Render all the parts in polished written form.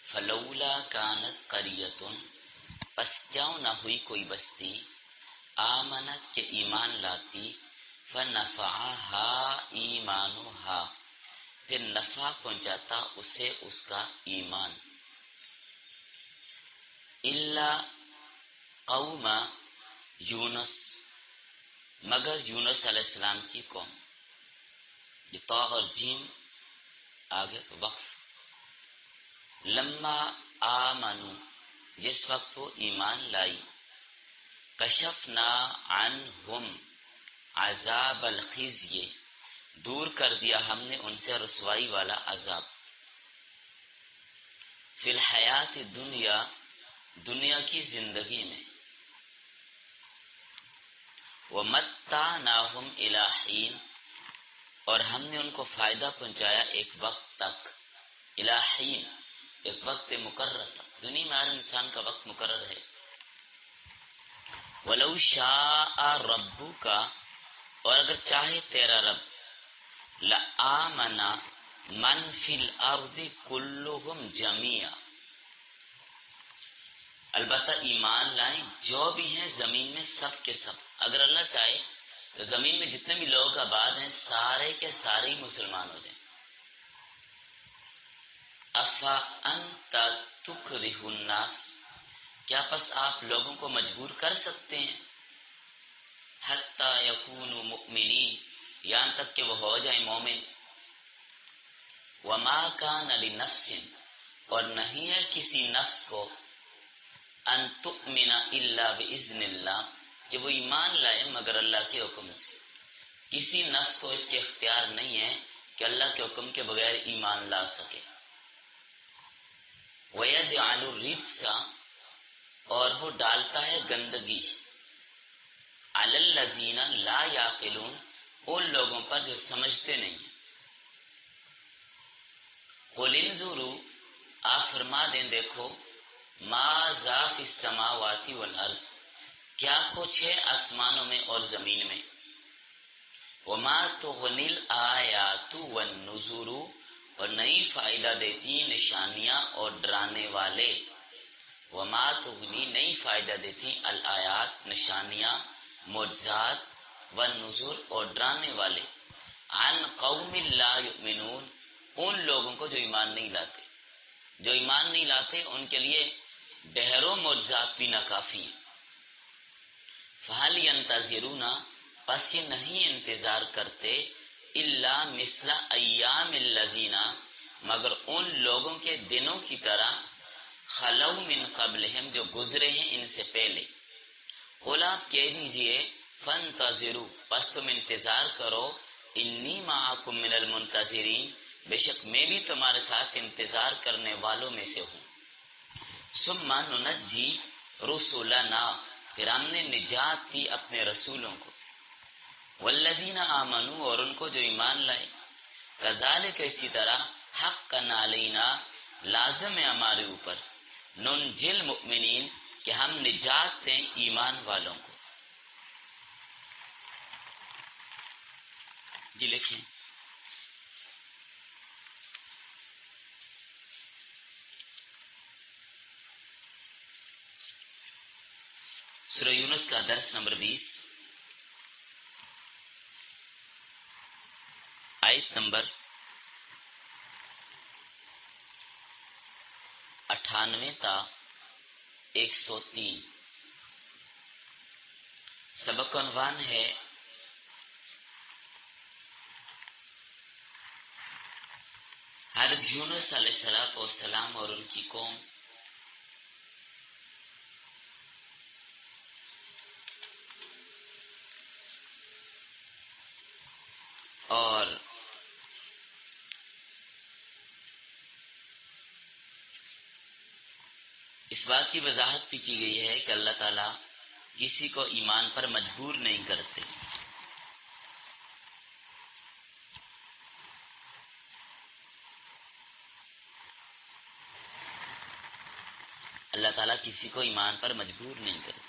فلولا کانت قریتن، پس کیوں نہ ہوئی کوئی بستی، آمنت کے ایمان لاتی، فنفعہا ایمانہا، پھر نفع پہنچاتا اسے اس کا ایمان، الا قوم یونس، مگر یونس علیہ السلام کی قوم. یہ طا اور جیم آگے تو وقف. لما آمنو، جس وقت وہ ایمان لائی، کشفنا عنہم عذاب الخزی، دور کر دیا ہم نے ان سے رسوائی والا عذاب، فی الحیات دنیا، دنیا کی زندگی میں، ومتعناہم الی حین، اور ہم نے ان کو فائدہ پہنچایا ایک وقت تک، الی حین، ایک وقت مقرر تک. دنیا میں ہر انسان کا وقت مقرر ہے. وَلَوْ شَاءَ رَبُّكَ، اور اگر چاہے تیرا رب، لَآمَنَ مَنْ فِي الْأَرْضِ كُلُّهُمْ جَمِيعًا، البتہ ایمان لائیں جو بھی ہیں زمین میں سب کے سب. اگر اللہ چاہے تو زمین میں جتنے بھی لوگ آباد ہیں سارے کے سارے ہی مسلمان ہو جائیں. أَفَأَنْتَ تُكْرِهُ النَّاسَ، کیا پس آپ لوگوں کو مجبور کر سکتے ہیں، حَتَّى يَكُونُوا مُؤْمِنِينَ، یہاں تک کہ وہ ہو جائیں مومن. وَمَا كَانَ لِنَفْسٍ، اور نہیں ہے کسی نفس کو، أَن تُؤْمِنَ إِلَّا بِإِذْنِ اللَّهِ، کہ وہ ایمان لائے مگر اللہ کے حکم سے. کسی نفس کو اس کے اختیار نہیں ہے کہ اللہ کے حکم کے بغیر ایمان لا سکے. وَيَجْعَلُ الرِّجْسَ، اور وہ ڈالتا ہے گندگی، عَلَى الَّذِينَ لَا يَعْقِلُونَ، ان لوگوں پر جو سمجھتے نہیں ہیں. قُلِ انظُرُوا، آپ فرما دیں دیکھو، مَاذَا فِي السَّمَاوَاتِ وَالْأَرْضِ، کیا کچھ ہے آسمانوں میں اور زمین میں. وَمَا تُغْنِي الْآيَاتُ وَالنُّذُرُ، اور نہیں فائدہ دیتی نشانیاں اور ڈرانے والے. وَمَا تُغْنِي، نہیں فائدہ دیتی، الآیات نشانیاں، معجزات، والنذر اور ڈرانے والے، عن قوم لا یؤمنون، ان لوگوں کو جو ایمان نہیں لاتے. جو ایمان نہیں لاتے ان کے لیے ڈھیروں معجزات بھی ناکافی ہیں. فَهَلْ يَنْتَظِرُونَ، پس یہ نہیں انتظار کرتے، الا مثل ایام الذین، مگر ان لوگوں کے دنوں کی طرح، خلو من قبلہم، جو گزرے ہیں ان سے پہلے. قل، آپ کہہ دیجئے، فانتظروا، پس تم انتظار کرو، انی معکم من المنتظرین، بے شک میں بھی تمہارے ساتھ انتظار کرنے والوں میں سے ہوں. ثم ننجی رسلنا، پھر ہم نے نجات دی اپنے رسولوں کو، والذین آمنوا، اور ان کو جو ایمان لائے، کذالک، اسی طرح، حقا علینا، لازم ہے ہمارے اوپر، ننجی المؤمنین، کہ ہم نجات دیں ایمان والوں کو. جی لکھیں. سورہ یونس کا درس نمبر 20، آیت نمبر 98 تا 103. سبق کا عنوان ہے حضرت یونس علیہ السلام اور ان کی قوم. اور اس بات کی وضاحت بھی کی گئی ہے کہ اللہ تعالیٰ کسی کو ایمان پر مجبور نہیں کرتے. اللہ تعالیٰ کسی کو ایمان پر مجبور نہیں کرتے.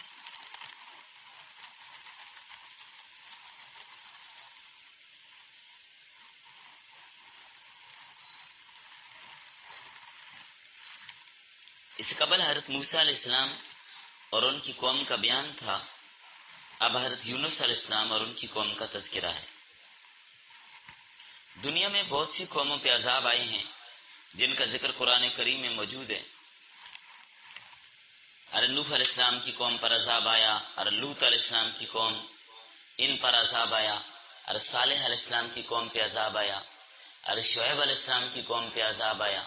اس قبل حضرت موسیٰ علیہ السلام اور ان کی قوم کا بیان تھا، اب حضرت یونس علیہ السلام اور ان کی قوم کا تذکرہ ہے۔ دنیا میں بہت سی قوموں پہ عذاب آئے ہیں جن کا ذکر قرآن کریم میں موجود ہے۔ حضرت نوح علیہ السلام کی قوم پر عذاب آیا، حضرت لوط علیہ السلام کی قوم ان پر عذاب آیا، حضرت صالح علیہ السلام کی قوم پہ عذاب آیا، حضرت شعیب علیہ السلام کی قوم پہ عذاب آیا،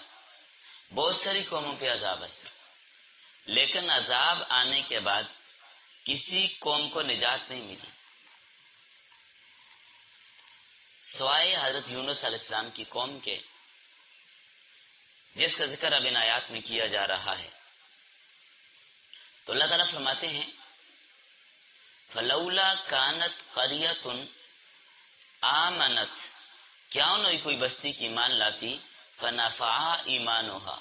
بہت ساری قوموں پہ عذاب آیا۔ لیکن عذاب آنے کے بعد کسی قوم کو نجات نہیں ملی سوائے حضرت یونس علیہ السلام کی قوم کے، جس کا ذکر اب ان آیات میں کیا جا رہا ہے۔ تو اللہ تعالیٰ فرماتے ہیں فَلَوْلَا كَانَتْ قَرْيَةٌ آمَنَتْ، کیا انہوں کوئی بستی کی ایمان لاتی، فَنَفَعَهَا إِيمَانُهَا،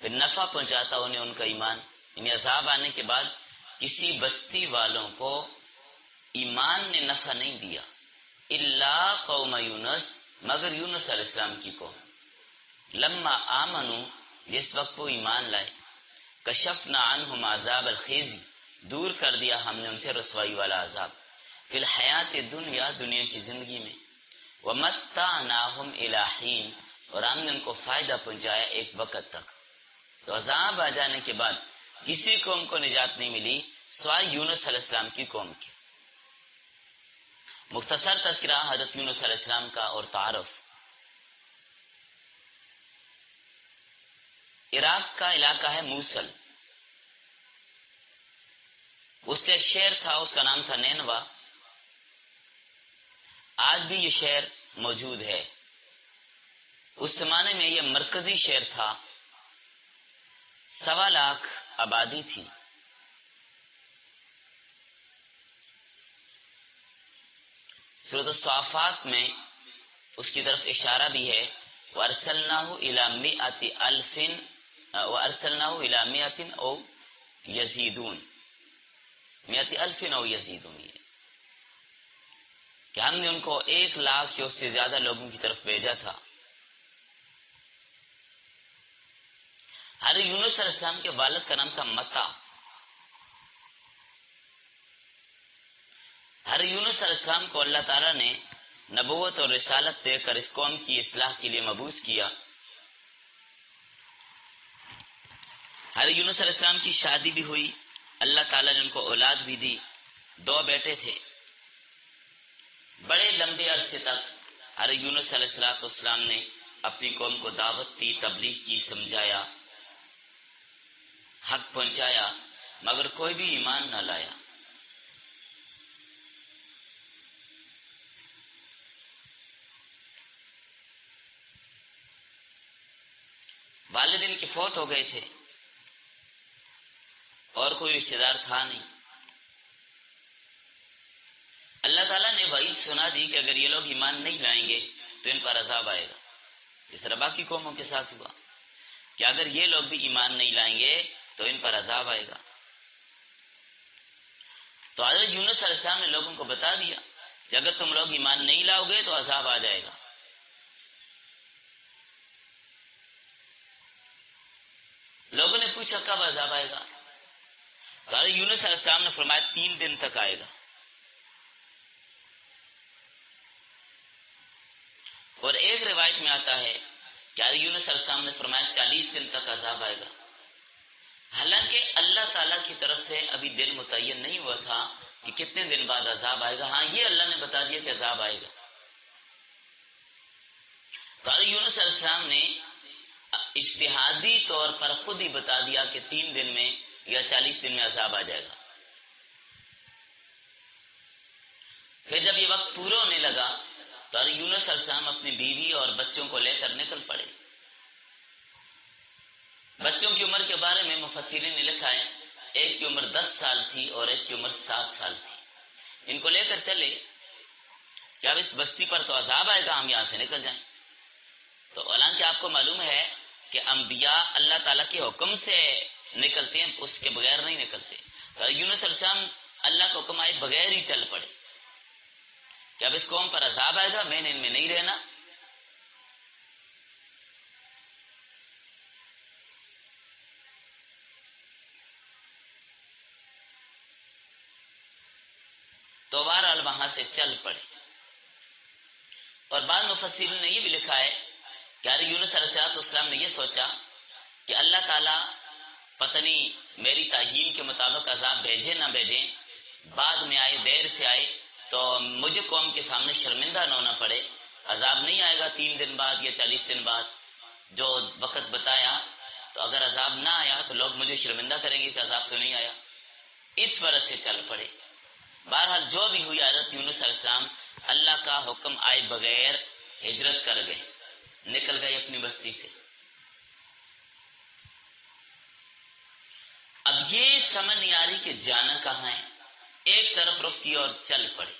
پھر نفع پہنچاتا انہیں ان کا ایمان، یعنی عذاب آنے کے بعد کسی بستی والوں کو ایمان نے نفع نہیں دیا، الا قوم یونس، مگر یونس علیہ السلام کی قوم، لما آمنوا، جس وقت وہ ایمان لائے، کشفنا عنہم عذاب الخزی، دور کر دیا ہم نے ان سے رسوائی والا عذاب، فی الحیات دنیا، دنیا کی زندگی میں، ومتعناہم الی حین، اور ہم نے ان کو فائدہ پہنچایا ایک وقت تک۔ تو عذاب آ جانے کے بعد کسی قوم کو نجات نہیں ملی سوائے یونس علیہ السلام کی قوم کے۔ مختصر تذکرہ حضرت یونس علیہ السلام کا اور تعارف۔ عراق کا علاقہ ہے موصل، اس کا ایک شہر تھا، اس کا نام تھا نینوا، آج بھی یہ شہر موجود ہے۔ اس زمانے میں یہ مرکزی شہر تھا، 1.25 لاکھ آبادی تھی۔ سورۃ الصافات میں اس کی طرف اشارہ بھی ہے، وَأَرْسَلْنَاهُ إِلَى مِئَةٍ أَوْ يَزِيدُونَ، 100,000 أَوْ يَزِيدُونَ، کہ ہم نے ان کو 1 لاکھ یا اس سے زیادہ لوگوں کی طرف بھیجا تھا۔ حضرت یونس علیہ السلام کے والد کا نام تھا متا۔ حضرت یونس علیہ السلام کو اللہ تعالیٰ نے نبوت اور رسالت دے کر اس قوم کی اصلاح کے لیے مبعوث کیا۔ حضرت یونس علیہ السلام کی شادی بھی ہوئی، اللہ تعالیٰ نے ان کو اولاد بھی دی، 2 بیٹے تھے۔ بڑے لمبے عرصے تک حضرت یونس علیہ السلام نے اپنی قوم کو دعوت دی، تبلیغ کی، سمجھایا، حق پہنچایا، مگر کوئی بھی ایمان نہ لایا۔ والدین کے فوت ہو گئے تھے اور کوئی رشتہ دار تھا نہیں۔ اللہ تعالیٰ نے وعید سنا دی کہ اگر یہ لوگ ایمان نہیں لائیں گے تو ان پر عذاب آئے گا، جس طرح باقی قوموں کے ساتھ ہوا کہ اگر یہ لوگ بھی ایمان نہیں لائیں گے تو ان پر عذاب آئے گا۔ تو حضرت یونس علیہ السلام نے لوگوں کو بتا دیا کہ اگر تم لوگ ایمان نہیں لاؤ گے تو عذاب آ جائے گا۔ لوگوں نے پوچھا کب عذاب آئے گا؟ تو حضرت یونس علیہ السلام نے فرمایا 3 دن تک آئے گا۔ اور ایک روایت میں آتا ہے کہ حضرت یونس علیہ السلام نے فرمایا 40 دن تک عذاب آئے گا، حالانکہ اللہ تعالیٰ کی طرف سے ابھی دن متعین نہیں ہوا تھا کہ کتنے دن بعد عذاب آئے گا، ہاں یہ اللہ نے بتا دیا کہ عذاب آئے گا۔ تو حضرت یونس علیہ السلام نے اجتہادی طور پر خود ہی بتا دیا کہ 3 دن میں یا 40 دن میں عذاب آ جائے گا۔ پھر جب یہ وقت پورا ہونے لگا تو حضرت یونس علیہ السلام اپنی بیوی اور بچوں کو لے کر نکل پڑے۔ بچوں کی عمر کے بارے میں مفسرین نے لکھا ہے، ایک کی عمر 10 سال تھی اور ایک کی عمر 7 سال تھی۔ ان کو لے کر چلے کہ اب اس بستی پر تو عذاب آئے گا، ہم یہاں سے نکل جائیں۔ تو حالانکہ آپ کو معلوم ہے کہ انبیاء اللہ تعالیٰ کے حکم سے نکلتے ہیں، اس کے بغیر نہیں نکلتے۔ تو یونس علیہ السلام اللہ کا حکم آئے بغیر ہی چل پڑے کہ اب اس قوم پر عذاب آئے گا، میں نے ان میں نہیں رہنا۔ وہاں سے چل پڑے۔ اور بعض مفسرین نے یہ بھی لکھا ہے کہ حضرت یونس علیہ السلام نے یہ سوچا کہ اللہ تعالیٰ پتہ نہیں میری تعیین کے مطابق عذاب بھیجے نہ بھیجے، بعد میں آئے دیر سے آئے تو مجھے قوم کے سامنے شرمندہ نہ ہونا پڑے۔ عذاب نہیں آئے گا 3 دن بعد یا 40 دن بعد جو وقت بتایا، تو اگر عذاب نہ آیا تو لوگ مجھے شرمندہ کریں گے کہ عذاب تو نہیں آیا، اس وجہ سے چل پڑے۔ بہرحال جو بھی ہوئی، حضرت یونس علیہ السلام اللہ کا حکم آئے بغیر ہجرت کر گئے، نکل گئے اپنی بستی سے۔ اب یہ سمجھ نہیں آ رہی کہ جانا کہاں ہے، ایک طرف رکتی اور چل پڑے۔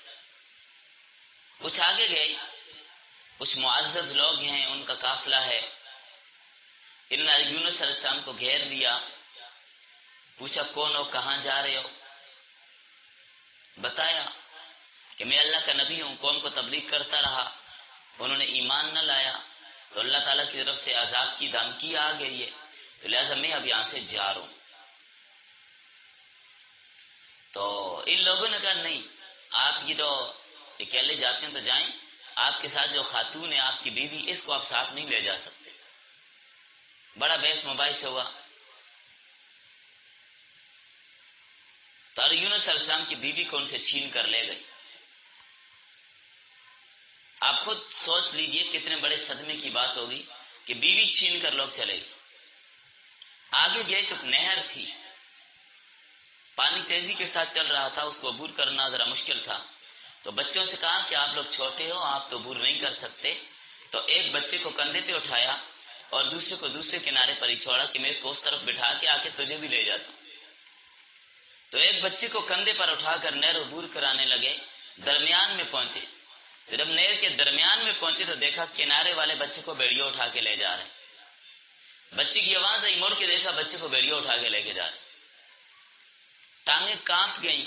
کچھ آگے گئے، کچھ معزز لوگ ہیں، ان کا قافلہ ہے، انہوں نے یونس علیہ السلام کو گھیر لیا، پوچھا کون ہو، کہاں جا رہے ہو؟ بتایا کہ میں اللہ کا نبی ہوں، قوم کو تبلیغ کرتا رہا، انہوں نے ایمان نہ لایا تو اللہ تعالیٰ کی طرف سے عذاب کی دھمکی آ گئی ہے، تو لہٰذا میں اب یہاں سے جا رہا ہوں۔ تو ان لوگوں نے کہا نہیں، آپ یہ تو اکیلے جاتے ہیں تو جائیں، آپ کے ساتھ جو خاتون ہے آپ کی بیوی، اس کو آپ ساتھ نہیں لے جا سکتے۔ بڑا بحث مباحث ہوا، تو حضرت یونس علیہ السلام کی بیوی کو ان سے چھین کر لے گئی۔ آپ خود سوچ لیجئے کتنے بڑے صدمے کی بات ہوگی کہ بیوی چھین کر لوگ چلے گئے۔ آگے گئے تو نہر تھی، پانی تیزی کے ساتھ چل رہا تھا، اس کو عبور کرنا ذرا مشکل تھا، تو بچوں سے کہا کہ آپ لوگ چھوٹے ہو، آپ تو عبور نہیں کر سکتے، تو ایک بچے کو کندھے پہ اٹھایا اور دوسرے کو دوسرے کنارے پر ہی چھوڑا کہ میں اس کو اس طرف بٹھا کے آ کے تجھے بھی لے جاتا ہوں۔ تو ایک بچے کو کندھے پر اٹھا کر نہر عبور کرانے لگے، درمیان میں پہنچے، جب نہر کے درمیان میں پہنچے تو دیکھا کنارے والے بچے کو بیڑیوں اٹھا کے لے جا رہے ہیں۔ بچے کی آواز آئی، مڑ کے دیکھا بچے کو بیڑیوں اٹھا کے لے کے جا رہے ہیں۔ ٹانگیں کانپ گئیں،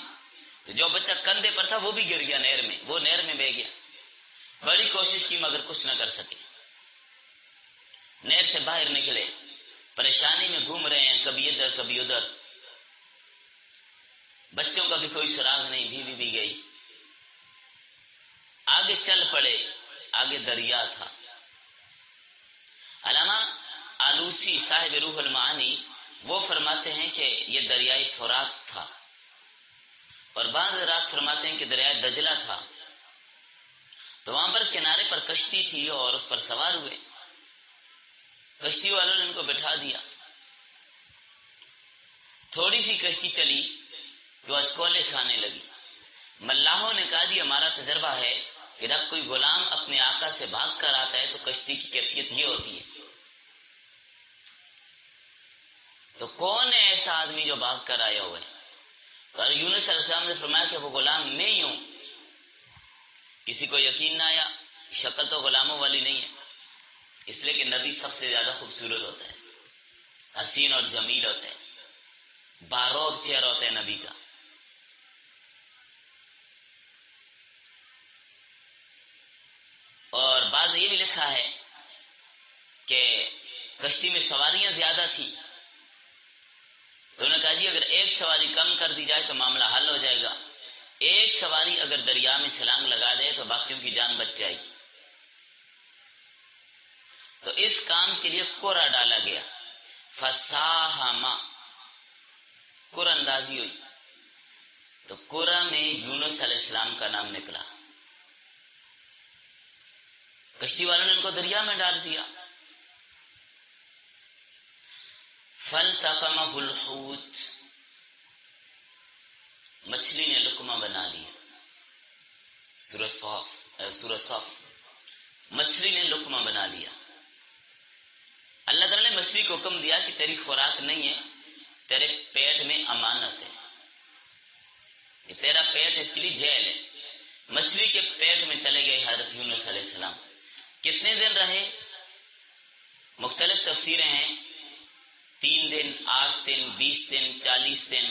تو جو بچہ کندھے پر تھا وہ بھی گر گیا نہر میں، وہ نہر میں بہہ گیا۔ بڑی کوشش کی مگر کچھ نہ کر سکے۔ نہر سے باہر نکلے، پریشانی میں گھوم رہے ہیں، کبھی ادھر کبھی ادھر، بچوں کا بھی کوئی سراغ نہیں، بیوی بھی گئی۔ آگے چل پڑے، آگے دریا تھا۔ علامہ آلوسی صاحب روح المعانی وہ فرماتے ہیں کہ یہ دریائے فرات تھا، اور بعض حضرات فرماتے ہیں کہ دریائے دجلہ تھا۔ تو وہاں پر کنارے پر کشتی تھی اور اس پر سوار ہوئے، کشتی والوں نے ان کو بٹھا دیا۔ تھوڑی سی کشتی چلی تو اچکولے کھانے لگی۔ ملاحوں نے کہا جی ہمارا تجربہ ہے کہ جب کوئی غلام اپنے آقا سے بھاگ کر آتا ہے تو کشتی کی کیفیت یہ ہوتی ہے۔ تو کون ہے ایسا آدمی جو بھاگ کر آیا ہوا ہے؟ تو حضرت یونس علیہ السلام نے فرمایا کہ وہ غلام میں ہی ہوں۔ کسی کو یقین نہ آیا، شکل تو غلاموں والی نہیں ہے، اس لیے کہ نبی سب سے زیادہ خوبصورت ہوتا ہے، حسین اور جمیل ہوتا ہے، باروب چہرہ ہوتا ہے نبی کا۔ اور بعد یہ بھی لکھا ہے کہ کشتی میں سواریاں زیادہ تھیں، تو انہوں نے کہا جی اگر ایک سواری کم کر دی جائے تو معاملہ حل ہو جائے گا، ایک سواری اگر دریا میں چھلانگ لگا دے تو باقیوں کی جان بچ جائے گی۔ تو اس کام کے لیے کورا ڈالا گیا، فساہما، کورا اندازی ہوئی، تو کورا میں یونس علیہ السلام کا نام نکلا۔ کشتی والوں نے ان کو دریا میں ڈال دیا۔ فَالْتَقَمَهُ الْحُوتُ، مچھلی نے لقمہ بنا لیا۔ سورہ صف، مچھلی نے لقمہ بنا لیا۔ اللہ تعالیٰ نے مچھلی کو حکم دیا کہ تیری خوراک نہیں ہے، تیرے پیٹ میں امانت ہے، یہ تیرا پیٹ اس کے لیے جیل ہے۔ مچھلی کے پیٹ میں چلے گئے حضرت یونس علیہ السلام۔ کتنے دن رہے؟ مختلف تفسیریں ہیں، 3 دن، 8 دن، 20 دن، 40 دن،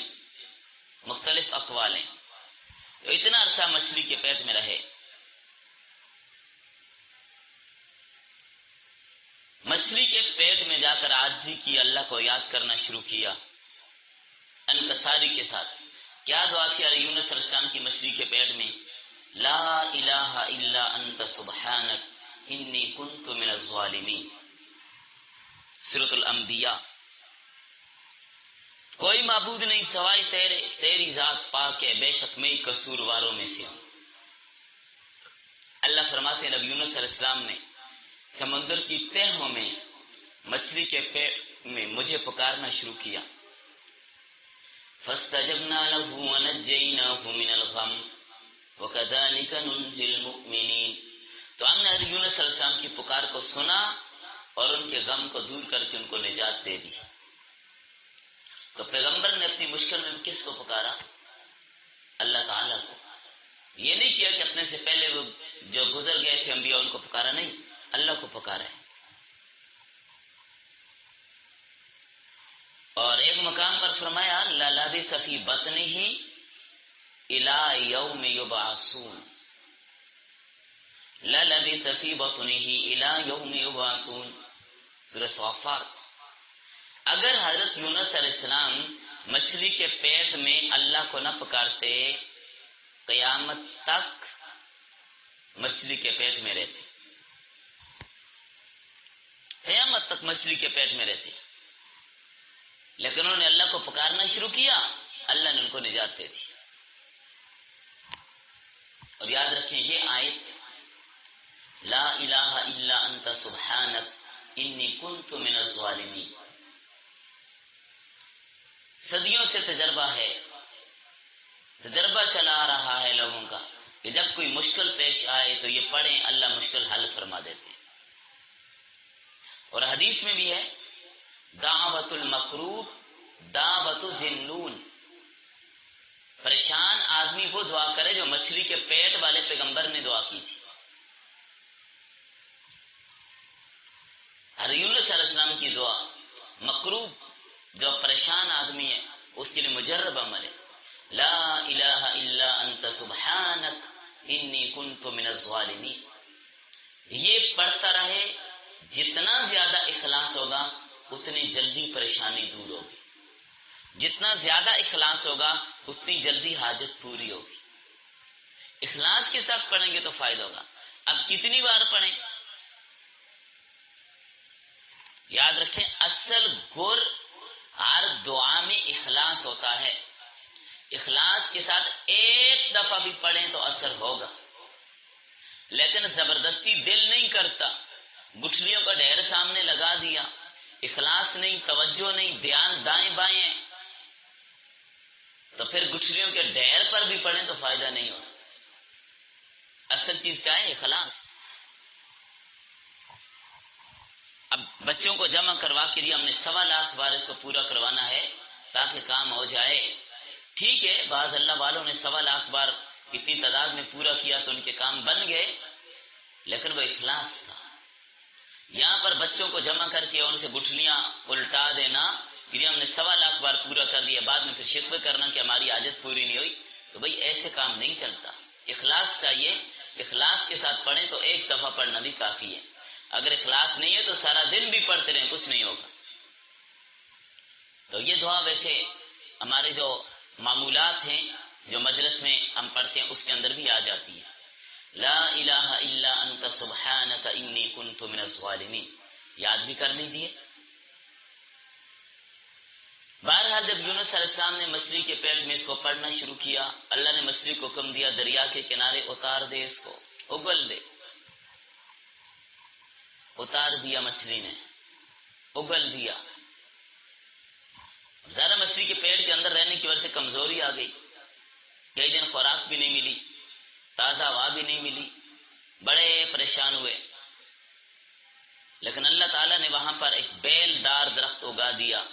مختلف اقوال ہیں۔ تو اتنا عرصہ مچھلی کے پیٹ میں رہے۔ مچھلی کے پیٹ میں جا کر عاجزی کی، اللہ کو یاد کرنا شروع کیا انکساری کے ساتھ۔ کیا دعا تھی یونس علیہ السلام کی مچھلی کے پیٹ میں؟ لا الہ الا انت سبحانک انی کنت من الظالمین، سورۃ الانبیاء۔ کوئی معبود نہیں سوائے تیرے، تیری ذات پاک ہے، بے شک میں قصورواروں میں سے ہوں۔ اللہ فرماتے ہیں نبی یونس علیہ السلام نے سمندر کی تہوں میں مچھلی کے پیٹ میں مجھے پکارنا شروع کیا، فاستجبنا له ونجيناه من الغم وكذلك ننجي المؤمنين، تو ہم نے حضرت یونس علیہ السلام کی پکار کو سنا اور ان کے غم کو دور کر کے ان کو نجات دے دی۔ تو پیغمبر نے اپنی مشکل میں کس کو پکارا؟ اللہ تعالیٰ کو۔ یہ نہیں کیا کہ اپنے سے پہلے وہ جو گزر گئے تھے انبیاء ان کو پکارا، نہیں، اللہ کو پکارا ہے۔ اور ایک مقام پر فرمایا لَلَبِثَ فِي بَطْنِهِ إِلَى يَوْمِ يُبْعَثُونَ، لَلَبِثَ فِي بَطْنِهِ إِلَى يَوْمِ يُبْعَثُونَ، سورہ صافات۔ اگر حضرت یونس علیہ السلام مچھلی کے پیٹ میں اللہ کو نہ پکارتے، قیامت تک مچھلی کے پیٹ میں رہتے، قیامت تک مچھلی کے پیٹ میں رہتے، لیکن انہوں نے اللہ کو پکارنا شروع کیا، اللہ نے ان کو نجات دے دی۔ اور یاد رکھیں یہ آیت لا الہ الا انت سبحانک انی کنت من الظالمین، صدیوں سے تجربہ ہے، تجربہ چلا آ رہا ہے لوگوں کا کہ جب کوئی مشکل پیش آئے تو یہ پڑھیں، اللہ مشکل حل فرما دیتے ہیں۔ اور حدیث میں بھی ہے دعوت المکروب دعوت الذنون، پریشان آدمی وہ دعا کرے جو مچھلی کے پیٹ والے پیغمبر نے دعا کی تھی۔ حضرت یونس علیہ السلام کی دعا، مکروب جو پریشان آدمی ہے اس کے لیے مجرب عمل ہے، لا الہ الا انت سبحانک انی کنت من الظالمین۔ یہ پڑھتا رہے، جتنا زیادہ اخلاص ہوگا اتنی جلدی پریشانی دور ہوگی، جتنا زیادہ اخلاص ہوگا اتنی جلدی حاجت پوری ہوگی۔ اخلاص کے ساتھ پڑھیں گے تو فائدہ ہوگا۔ اب کتنی بار پڑھیں؟ یاد رکھیں اصل گر ہر دعا میں اخلاص ہوتا ہے، اخلاص کے ساتھ ایک دفعہ بھی پڑھیں تو اثر ہوگا، لیکن زبردستی دل نہیں کرتا، گٹھلیوں کا ڈھیر سامنے لگا دیا، اخلاص نہیں، توجہ نہیں، دھیان دائیں بائیں، تو پھر گٹھلیوں کے ڈھیر پر بھی پڑھیں تو فائدہ نہیں ہوتا۔ اصل چیز کیا ہے؟ اخلاص۔ اب بچوں کو جمع کروا کے لیے ہم نے 1.25 لاکھ بار اس کو پورا کروانا ہے تاکہ کام ہو جائے۔ ٹھیک ہے، بعض اللہ والوں نے 1.25 لاکھ بار اتنی تعداد میں پورا کیا تو ان کے کام بن گئے، لیکن وہ اخلاص تھا۔ یہاں پر بچوں کو جمع کر کے ان سے گٹھلیاں الٹا دینا، کہ ہم نے 1.25 لاکھ بار پورا کر دیا، بعد میں پھر شکوے کرنا کہ ہماری حاجت پوری نہیں ہوئی، تو بھئی ایسے کام نہیں چلتا۔ اخلاص چاہیے، اخلاص کے ساتھ پڑھیں تو ایک دفعہ پڑھنا بھی کافی ہے۔ اگر اخلاص نہیں ہے تو سارا دن بھی پڑھتے رہیں، کچھ نہیں ہوگا۔ تو یہ دعا ویسے ہمارے جو معمولات ہیں جو مجلس میں ہم پڑھتے ہیں اس کے اندر بھی آ جاتی ہے، لا الہ الا انت سبحانک انی کنت من الظالمین، یاد بھی کر لیجئے۔ بہرحال جب یونس علیہ السلام نے مچھلی کے پیٹ میں اس کو پڑھنا شروع کیا، اللہ نے مچھلی کو حکم دیا دریا کے کنارے اتار دے، اس کو اگل دے۔ اتار دیا مچھلی نے، اگل دیا۔ ذرا مچھلی کے پیٹ کے اندر رہنے کی وجہ سے کمزوری آ گئی، کئی دن خوراک بھی نہیں ملی، تازہ ہوا بھی نہیں ملی، بڑے پریشان ہوئے، لیکن اللہ تعالیٰ نے وہاں پر ایک بیل دار درخت اگا دیا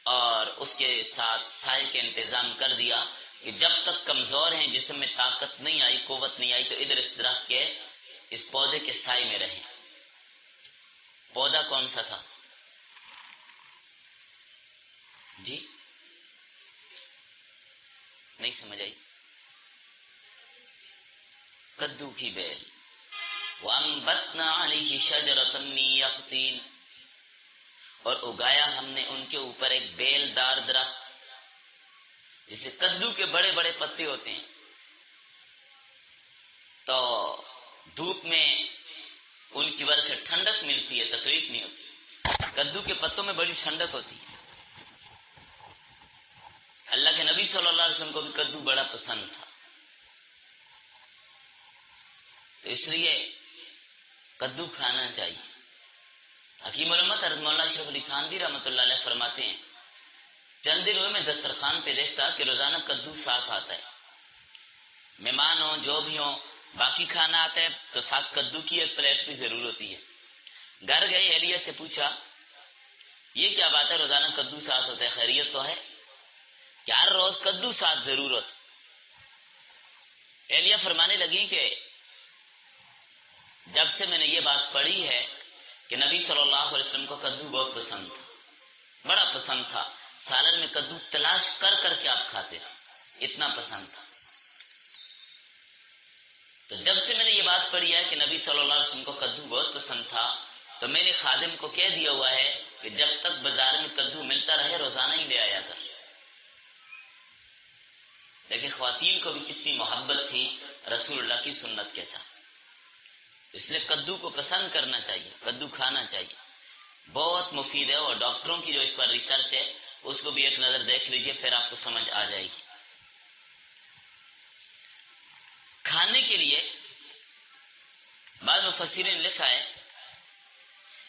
اور اس کے ساتھ سائے کے انتظام کر دیا کہ جب تک کمزور ہیں، جسم میں طاقت نہیں آئی، قوت نہیں آئی، تو ادھر اس درخت کے، اس پودے کے سائے میں رہیں۔ پودا کون سا تھا؟ جی نہیں سمجھ آئی؟ کدو کی بیل۔ وَأَنبَتْنَا عَلَيْهِ شَجَرَةً مِّن يَقْطِينٍ، اور اگایا ہم نے ان کے اوپر ایک بیل دار درخت، جسے کدو کے بڑے بڑے پتے ہوتے ہیں، تو دھوپ میں ان کی وجہ سے ٹھنڈک ملتی ہے، تکلیف نہیں ہوتی۔ کدو کے پتوں میں بڑی ٹھنڈک ہوتی ہے۔ اللہ کے نبی صلی اللہ علیہ وسلم کو بھی کدو بڑا پسند تھا، تو اس لیے کدو کھانا چاہیے۔ حکیم علامت حضرت مولانا اشرف علی تھانوی رحمۃ اللہ علیہ فرماتے ہیں، چند دن ہوئے میں دسترخوان پہ دیکھتا کہ روزانہ کدو ساتھ آتا ہے، مہمان ہو جو بھی ہو، باقی کھانا آتا ہے تو ساتھ کدو کی ایک پلیٹ بھی ضرور ہوتی ہے۔ گھر گئے، اہلیہ سے پوچھا یہ کیا بات ہے، روزانہ کدو ساتھ ہوتا ہے، خیریت تو ہے؟ کہ ہر روز کدو ساتھ ضرور ہوتا۔ اہلیہ فرمانے لگی کہ جب سے میں نے یہ بات پڑھی ہے کہ نبی صلی اللہ علیہ وسلم کو کدو بہت پسند تھا، بڑا پسند تھا، سالن میں کدو تلاش کر کر کے آپ کھاتے تھے، اتنا پسند تھا۔ تو جب سے میں نے یہ بات پڑھی ہے کہ نبی صلی اللہ علیہ وسلم کو کدو بہت پسند تھا، تو میں نے خادم کو کہہ دیا ہوا ہے کہ جب تک بازار میں کدو ملتا رہے روزانہ ہی لے آیا کر۔ لیکن خواتین کو بھی کتنی محبت تھی رسول اللہ کی سنت کے ساتھ، اس لیے کدو کو پسند کرنا چاہیے، کدو کھانا چاہیے، بہت مفید ہے۔ اور ڈاکٹروں کی جو اس پر ریسرچ ہے اس کو بھی ایک نظر دیکھ لیجئے، پھر آپ کو سمجھ آ جائے گی۔ کھانے کے لیے بعض مفسرین نے لکھا ہے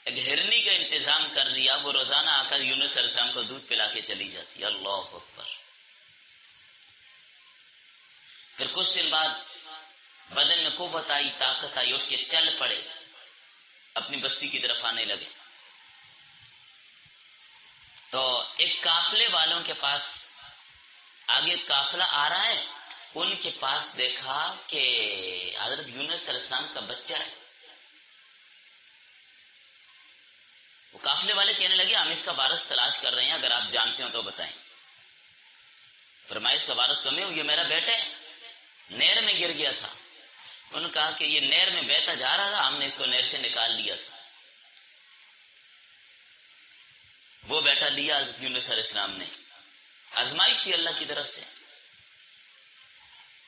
ایک ہرنی کا انتظام کر دیا، وہ روزانہ آ کر یونس علیہ السلام کو دودھ پلا کے چلی جاتی۔ اللہ اکبر۔ پھر کچھ دن بعد بدن میں قوت آئی، طاقت آئی، اٹھ کے چل پڑے، اپنی بستی کی طرف آنے لگے۔ تو ایک قافلے والوں کے پاس آگے قافلہ آ رہا ہے، ان کے پاس دیکھا کہ حضرت یونس علیہ السلام کا بچہ ہے۔ وہ قافلے والے کہنے لگے ہم اس کا وارث تلاش کر رہے ہیں، اگر آپ جانتے ہو تو بتائیں۔ فرمایا اس کا وارث تمہیں ہو، یہ میرا بیٹا ہے، نہر میں گر گیا تھا۔ انہوں نے کہا کہ یہ نہر میں بہتا جا رہا تھا، ہم نے اس کو نہر سے نکال لیا تھا۔ وہ بیٹا لیا حضرت یونس علیہ السلام نے، آزمائش تھی اللہ کی طرف سے۔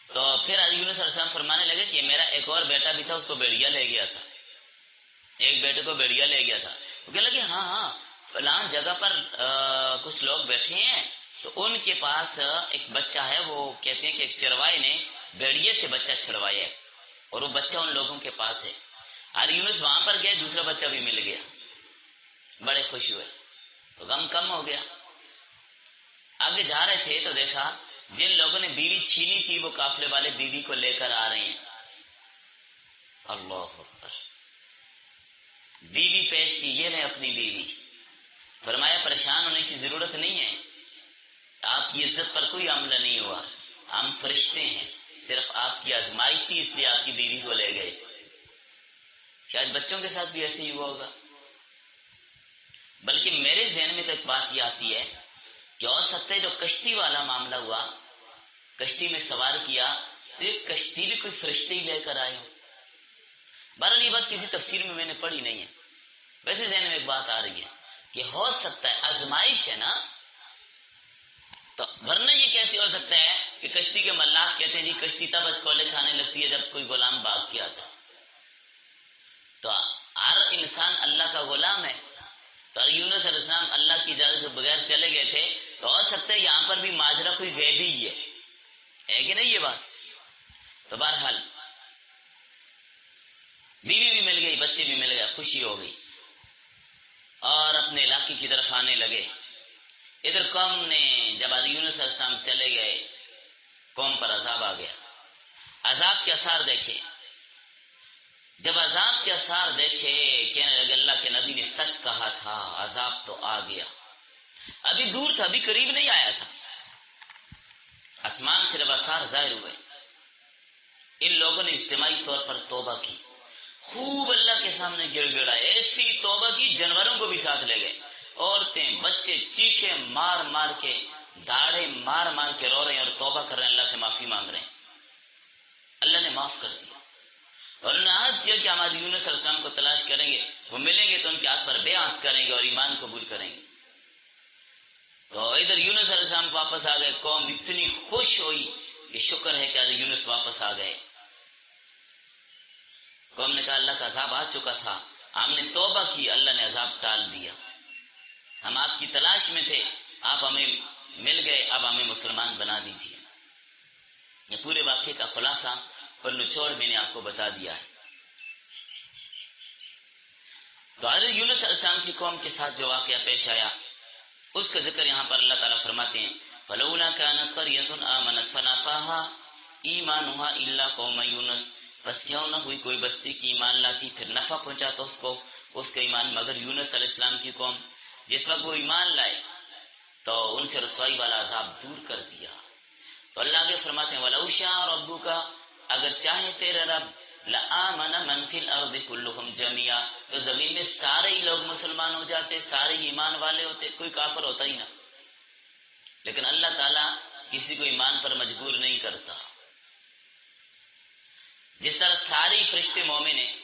تو پھر حضرت یونس علیہ السلام فرمانے لگے کہ میرا ایک اور بیٹا بھی تھا، اس کو بھیڑیا لے گیا تھا، ایک بیٹے کو بھیڑیا لے گیا تھا۔ وہ کہنے لگے ہاں فلاں جگہ پر کچھ لوگ بیٹھے ہیں، تو ان کے پاس ایک بچہ ہے، وہ کہتے ہیں کہ ایک چروائے نے بھیڑیے سے بچہ چھڑوایا ہے اور وہ بچہ ان لوگوں کے پاس ہے۔ حضرت یونس وہاں پر گئے، دوسرا بچہ بھی مل گیا، بڑے خوش ہوئے، تو غم کم ہو گیا۔ آگے جا رہے تھے تو دیکھا جن لوگوں نے بیوی چھینی تھی وہ قافلے والے بیوی کو لے کر آ رہے ہیں۔ اللہ اکبر۔ بیوی پیش کی، یہ میں اپنی بیوی۔ فرمایا پریشان ہونے کی ضرورت نہیں ہے، آپ کی عزت پر کوئی حملہ نہیں ہوا، ہم فرشتے ہیں، صرف آپ کی آزمائش تھی اس لیے آپ کی بیوی کو لے گئے تھے۔ شاید بچوں کے ساتھ بھی ایسے ہی ہوا ہوگا۔ بلکہ میرے ذہن میں تو ایک بات یہ آتی ہے کہ ہو سکتا ہے جو کشتی والا معاملہ ہوا، کشتی میں سوار کیا تو یہ کشتی بھی کوئی فرشتے ہی لے کر آئے ہو۔ بہرحال یہ بات کسی تفسیر میں نے پڑھی نہیں ہے، ویسے ذہن میں ایک بات آ رہی ہے کہ ہو سکتا ہے آزمائش ہے نا، تو ورنہ یہ کیسے ہو سکتا ہے کہ کشتی کے ملاح کہتے ہیں جی کشتی تب اچکولے کھانے لگتی ہے جب کوئی غلام بھاگ کے آتا ہے۔ تو ہر انسان اللہ کا غلام ہے، تو یونس علیہ السلام اللہ کی اجازت کے بغیر چلے گئے تھے، تو ہو سکتا ہے یہاں پر بھی ماجرا کوئی غیبی ہی ہے کہ نہیں یہ بات؟ تو بہرحال بیوی بھی مل گئی، بچے بھی مل گئے، خوشی ہو گئی اور اپنے علاقے کی طرف آنے لگے۔ ادھر قوم نے جب یونس علیہ السلام چلے گئے، قوم پر عذاب آ گیا، عذاب کے اثار دیکھے۔ جب عذاب کے اثار دیکھے کہنے لگے اللہ کے نبی نے سچ کہا تھا، عذاب تو آ گیا، ابھی دور تھا، ابھی قریب نہیں آیا تھا، آسمان سے جب اثار ظاہر ہوئے، ان لوگوں نے اجتماعی طور پر توبہ کی، خوب اللہ کے سامنے گڑ گڑائے، ایسی توبہ کی جانوروں کو بھی ساتھ لے گئے، عورتیں بچے چیخے مار مار کے، داڑے مار مار کے رو رہے ہیں اور توبہ کر رہے ہیں، اللہ سے معافی مانگ رہے ہیں۔ اللہ نے معاف کر دیا اور انہوں نے عہد کیا کہ ہمارے یونس علیہ السلام کو تلاش کریں گے، وہ ملیں گے تو ان کے ہاتھ پر بیعت کریں گے اور ایمان قبول کریں گے۔ تو ادھر یونس علیہ السلام واپس آ گئے، قوم اتنی خوش ہوئی کہ شکر ہے کہ یونس واپس آ گئے۔ قوم نے کہا اللہ کا عذاب آ چکا تھا، ہم نے توبہ کی، اللہ نے عذاب ٹال دیا، ہم آپ کی تلاش میں تھے، آپ ہمیں مل گئے، اب ہمیں مسلمان بنا دیجیے۔ یہ پورے واقعے کا خلاصہ اور نچوڑ میں نے آپ کو بتا دیا ہے۔ تو حضرت یونس علیہ السلام کی قوم کے ساتھ جو واقعہ پیش آیا اس کا ذکر یہاں پر اللہ تعالیٰ فرماتے ہیں فَلَوْلَا كَانَتْ قَرْيَةٌ آمَنَتْ فَنَفَعَهَا إِيمَانُهَا إِلَّا قَوْمَ یونس، بس کیوں نہ ہوئی کوئی بستی کی ایمان لاتی پھر نفع پہنچاتا اس کا ایمان مگر یونس علیہ السلام کی قوم۔ جس وقت وہ ایمان لائے تو ان سے رسوائی والا عذاب دور کر دیا۔ تو اللہ آگے فرماتے ہیں وَلَوْ شَاءَ رَبُّكَ، اگر چاہے تیرے رب لَآمَنَ مَنْ فِي الْأَرْضِ كُلُّهُمْ جَمِيعًا، تو زمین میں سارے ہی لوگ مسلمان ہو جاتے، سارے ہی ایمان والے ہوتے، کوئی کافر ہوتا ہی نہ۔ لیکن اللہ تعالیٰ کسی کو ایمان پر مجبور نہیں کرتا۔ جس طرح سارے فرشتے مومن ہیں،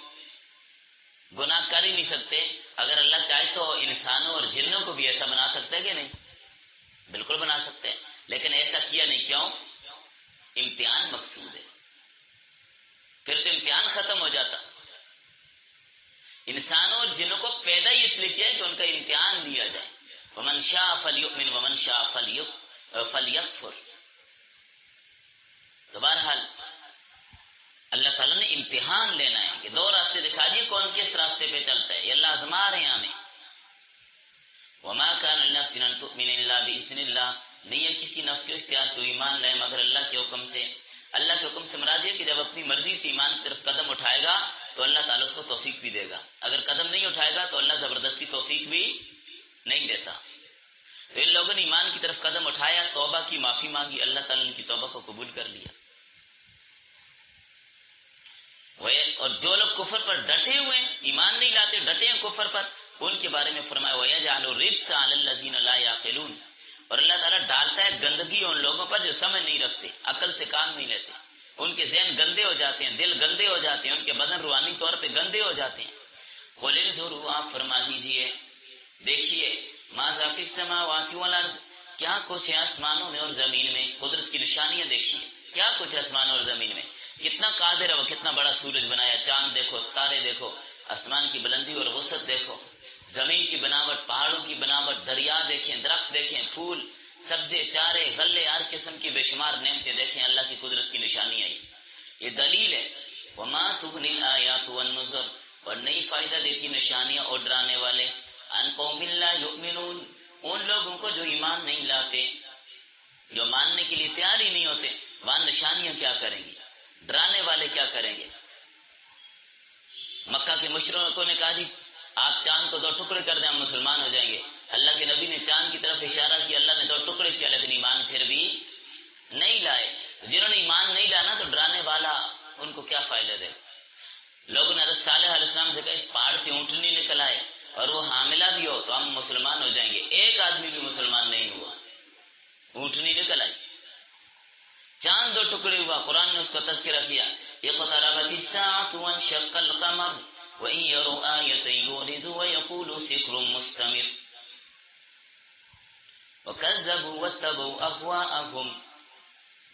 گناہ کر ہی نہیں سکتے، اگر اللہ چاہے تو انسانوں اور جنوں کو بھی ایسا بنا سکتا ہے کہ نہیں؟ بالکل بنا سکتے ہیں، لیکن ایسا کیا نہیں، کیوں؟ امتحان مقصود ہے، پھر تو امتحان ختم ہو جاتا۔ انسانوں اور جنوں کو پیدا ہی اس لیے کیا ہے کہ ان کا امتحان لیا جائے۔ وَمَنْ شَاءَ فَلْيُؤْمِنْ وَمَنْ شَاءَ فَلْيَكْفُرْ۔ تو بہرحال اللہ تعالیٰ نے امتحان لینا ہے کہ دو راستے دکھا دیے، کون کس راستے پہ چلتا ہے، یہ اللہ آزما رہے ہیں ہمیں۔ وَمَا كَانَ لِنَفْسٍ أَن تُؤْمِنَ إِلَّا بِإِذْنِ اللَّهِ، نہیں ہے کسی نفس کے اختیار کو ایمان لائے مگر اللہ کے حکم سے۔ اللہ کے حکم سے مراد یہ کہ جب اپنی مرضی سے ایمان کی طرف قدم اٹھائے گا تو اللہ تعالیٰ اس کو توفیق بھی دے گا، اگر قدم نہیں اٹھائے گا تو اللہ زبردستی توفیق بھی نہیں دیتا۔ تو ان لوگوں نے ایمان کی طرف قدم اٹھایا، توبہ کی، معافی مانگی، اللہ تعالیٰ نے ان کی توبہ کو قبول کر لیا۔ اور جو لوگ کفر پر ڈٹے ہوئے ہیں، ایمان نہیں لاتے، ڈٹے ہیں کفر پر، ان کے بارے میں فرمایا وَيَجْعَلُ الرِّجْسَ عَلَى الَّذِينَ لَا يَعْقِلُونَ، اور اللہ تعالیٰ ڈالتا ہے گندگی ان لوگوں پر جو سمجھ نہیں رکھتے، عقل سے کام نہیں لیتے، ان کے ذہن گندے ہو جاتے ہیں، دل گندے ہو جاتے ہیں، ان کے بدن روحانی طور پہ گندے ہو جاتے ہیں۔ قُلِ انظُرُوا، آپ فرما دیجئے، دیکھیے، ماذا فی السماوات والارض، کیا کچھ ہے آسمانوں میں اور زمین میں، قدرت کی نشانیاں دیکھیے، کیا کچھ ہے آسمانوں اور زمین میں، کتنا قادر ہے وہ، کتنا بڑا سورج بنایا، چاند دیکھو، ستارے دیکھو، آسمان کی بلندی اور وسعت دیکھو، زمین کی بناوٹ، پہاڑوں کی بناوٹ، دریا دیکھیں، درخت دیکھیں، پھول، سبزے، چارے، غلے، ہر قسم کی بے شمار نعمتیں دیکھیں، اللہ کی قدرت کی نشانی آئی، یہ دلیل ہے۔ وما تغنی الآیات والنذر، اور نہیں فائدہ دیتی نشانیاں اور ڈرانے والے، عن قوم لا یؤمنون، ان لوگوں کو جو ایمان نہیں لاتے، جو ماننے کے لیے تیار ہی نہیں ہوتے، وہاں نشانیاں کیا کریں گی، ڈرانے والے کیا کریں گے۔ مکہ کے مشرکوں نے کہا جی آپ چاند کو دو ٹکڑے کر دیں ہم مسلمان ہو جائیں گے، اللہ کے نبی نے چاند کی طرف اشارہ کیا، اللہ نے دو ٹکڑے کیا، لیکن ایمان پھر بھی نہیں لائے۔ جنہوں نے ایمان نہیں لانا تو ڈرانے والا ان کو کیا فائدہ دے۔ لوگوں نے حضرت صالح علیہ السلام سے کہا اس پہاڑ سے اونٹنی نکل آئے اور وہ حاملہ بھی ہو تو ہم مسلمان ہو جائیں گے، ایک آدمی بھی مسلمان نہیں ہوا، اونٹنی نکل آئی، چاند دو ٹکڑے ہوا، قرآن نے اس کو تذکرہ کیا، اقتربت الساعة وانشق القمر وإن يروا آية يعرضوا ويقولوا سحر مستمر وكذبوا واتبعوا أهواءهم،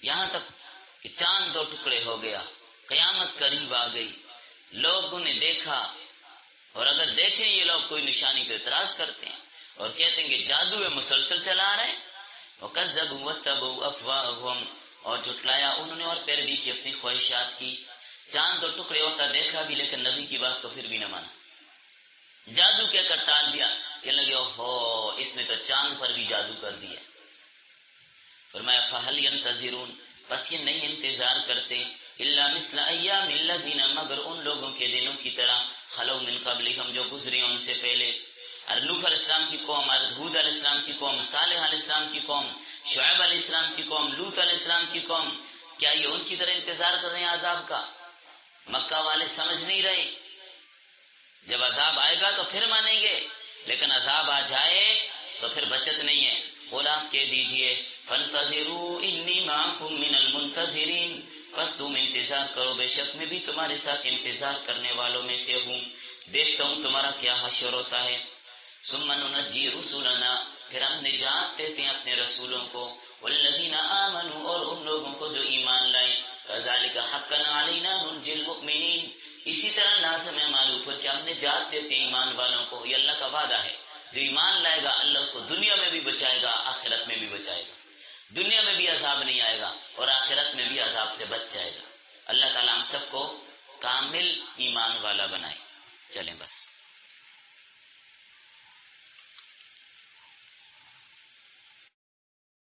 یہاں تک کہ چاند دو ٹکڑے ہو گیا، قیامت قریب آ گئی، لوگوں نے دیکھا، اور اگر دیکھیں یہ لوگ کوئی نشانی تو اعتراض کرتے ہیں اور کہتے ہیں کہ جادو ہے، مسلسل چلا رہے ہیں، وَكَذَّبُوا وَاتَّبَعُوا أَهْوَاءَهُمْ، اور جھٹلایا انہوں نے اور پیروی کی اپنی خواہشات کی۔ چاند دو ٹکڑے ہوتا دیکھا بھی لیکن نبی کی بات کو پھر بھی نہ مانا، جادو کہہ کر ٹال دیا، کہنے لگے اوہو اس نے تو چاند پر بھی جادو کر دیا۔ فرمایا فَهَلْ يَنْتَظِرُونَ، بس یہ نہیں انتظار کرتے، الا مثل ایام الذین، مگر ان لوگوں کے دنوں کی طرح، خلو من قبلہم، جو گزرے ان سے پہلے، نوح علیہ السلام کی قوم، ہود علیہ السلام کی قوم، صالح علیہ السلام کی قوم، شعیب علیہ السلام کی قوم، لوط علیہ السلام کی قوم، کیا یہ ان کی طرح انتظار کر رہے ہیں عذاب کا؟ مکہ والے سمجھ نہیں رہے، جب عذاب آئے گا تو پھر مانیں گے، لیکن عذاب آ جائے تو پھر بچت نہیں ہے۔ قل آپ کہہ دیجئے فانتظروا انی معکم من المنتظرین، بس تم انتظار کرو، بے شک میں بھی تمہارے ساتھ انتظار کرنے والوں میں سے ہوں، دیکھتا ہوں تمہارا کیا حشر ہوتا ہے۔ ثم ننجی رسولنا، پھر ہم نجات دیتے ہیں اپنے رسولوں کو، والذین آمنوا، اور ان لوگوں کو جو ایمان لائے، کذالک حقا علینا ننجی المؤمنین، اسی طرح نجات دیتے ہیں ایمان والوں کو، یہ اللہ کا وعدہ ہے۔ جو ایمان لائے گا اللہ اس کو دنیا میں بھی بچائے گا، آخرت میں بھی بچائے گا، دنیا میں بھی عذاب نہیں آئے گا اور آخرت میں بھی عذاب سے بچ جائے گا۔ اللہ تعالیٰ ہم سب کو کامل ایمان والا بنائے۔ چلیں بس۔